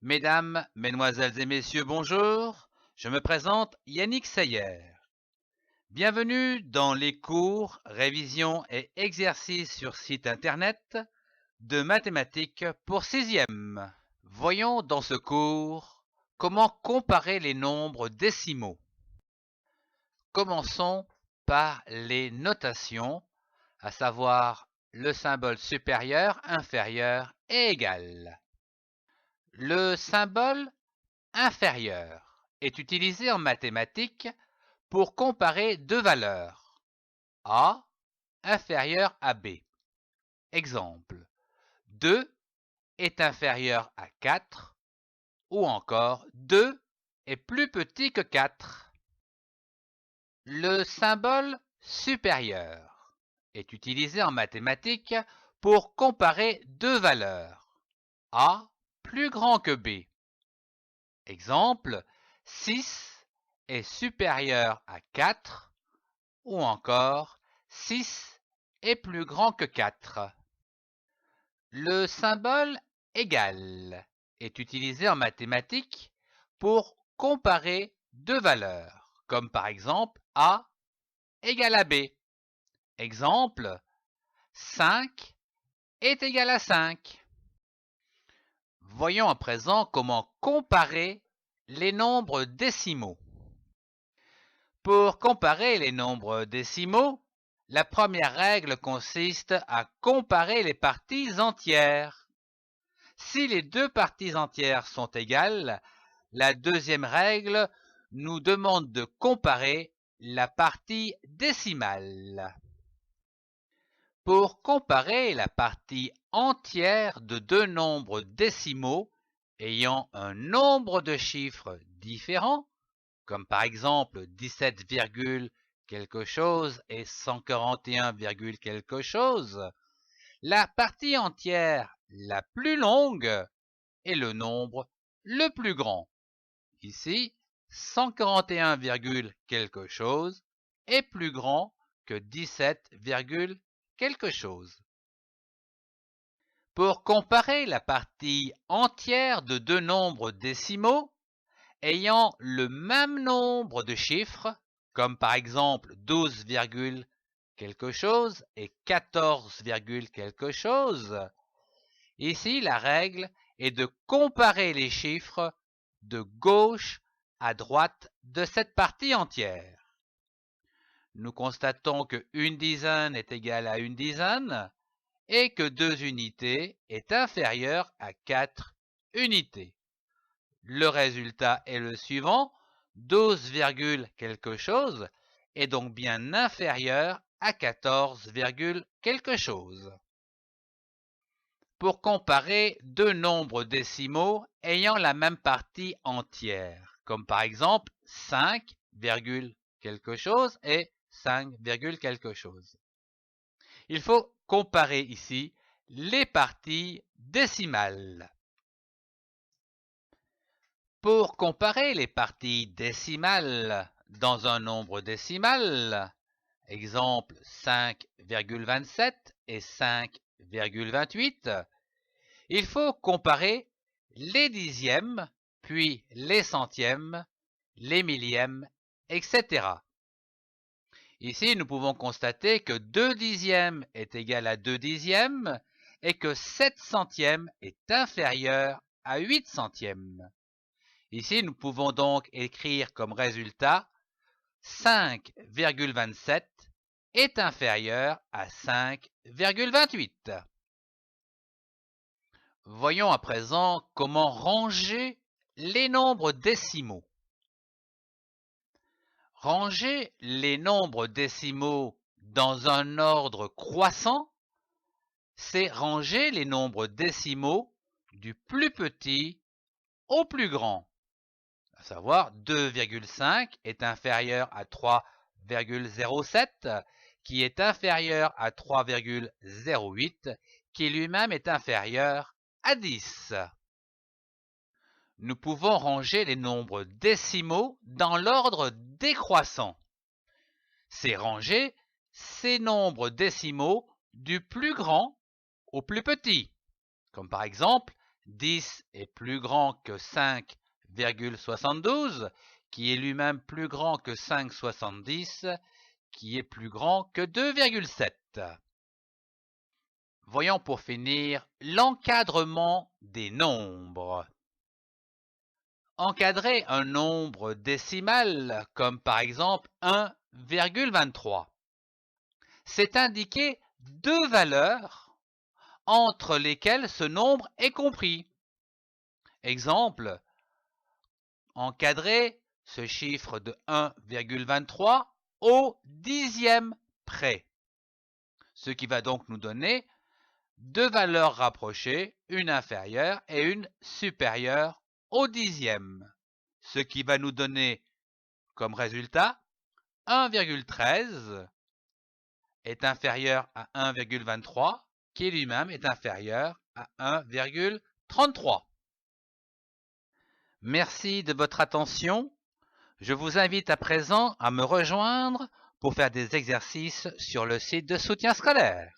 Mesdames, Mesdemoiselles et Messieurs, bonjour. Je me présente Yannick Sayer. Bienvenue dans les cours, révisions et exercices sur site internet de mathématiques pour 6e. Voyons dans ce cours comment comparer les nombres décimaux. Commençons par les notations, à savoir le symbole supérieur, inférieur et égal. Le symbole inférieur est utilisé en mathématiques pour comparer deux valeurs, A inférieur à B. Exemple, 2 est inférieur à 4 ou encore 2 est plus petit que 4. Le symbole supérieur est utilisé en mathématiques pour comparer deux valeurs, A plus grand que B. Exemple, 6 est supérieur à 4 ou encore 6 est plus grand que 4. Le symbole égal est utilisé en mathématiques pour comparer deux valeurs, comme par exemple A égale à B. Exemple, 5 est égal à 5. Voyons à présent comment comparer les nombres décimaux. Pour comparer les nombres décimaux, la première règle consiste à comparer les parties entières. Si les deux parties entières sont égales, la deuxième règle nous demande de comparer la partie décimale. Pour comparer la partie entière de deux nombres décimaux ayant un nombre de chiffres différents, comme par exemple 17, quelque chose et 141, quelque chose, la partie entière la plus longue est le nombre le plus grand. Ici, 141, quelque chose est plus grand que 17, quelque chose. Pour comparer la partie entière de deux nombres décimaux ayant le même nombre de chiffres, comme par exemple 12, quelque chose et 14, quelque chose, ici la règle est de comparer les chiffres de gauche à droite de cette partie entière. Nous constatons que une dizaine est égale à une dizaine et que 2 unités est inférieur à 4 unités. Le résultat est le suivant, 12, quelque chose est donc bien inférieur à 14, quelque chose. Pour comparer deux nombres décimaux ayant la même partie entière, comme par exemple 5, quelque chose et 5, quelque chose. Il faut comparer ici les parties décimales. Pour comparer les parties décimales dans un nombre décimal, exemple 5,27 et 5,28, il faut comparer les dixièmes, puis les centièmes, les millièmes, etc. Ici, nous pouvons constater que 2 dixièmes est égal à 2 dixièmes et que 7 centièmes est inférieur à 8 centièmes. Ici, nous pouvons donc écrire comme résultat 5,27 est inférieur à 5,28. Voyons à présent comment ranger les nombres décimaux. Ranger les nombres décimaux dans un ordre croissant, c'est ranger les nombres décimaux du plus petit au plus grand. À savoir 2,5 est inférieur à 3,07, qui est inférieur à 3,08, qui lui-même est inférieur à 10. Nous pouvons ranger les nombres décimaux dans l'ordre décroissant. C'est ranger ces nombres décimaux du plus grand au plus petit, comme par exemple 10 est plus grand que 5,72, qui est lui-même plus grand que 5,70, qui est plus grand que 2,7. Voyons pour finir l'encadrement des nombres. Encadrer un nombre décimal, comme par exemple 1,23, c'est indiquer deux valeurs entre lesquelles ce nombre est compris. Exemple, encadrer ce chiffre de 1,23 au dixième près, ce qui va donc nous donner deux valeurs rapprochées, une inférieure et une supérieure au dixième, ce qui va nous donner comme résultat 1,13 est inférieur à 1,23, qui lui-même est inférieur à 1,33. Merci de votre attention. Je vous invite à présent à me rejoindre pour faire des exercices sur le site de soutien scolaire.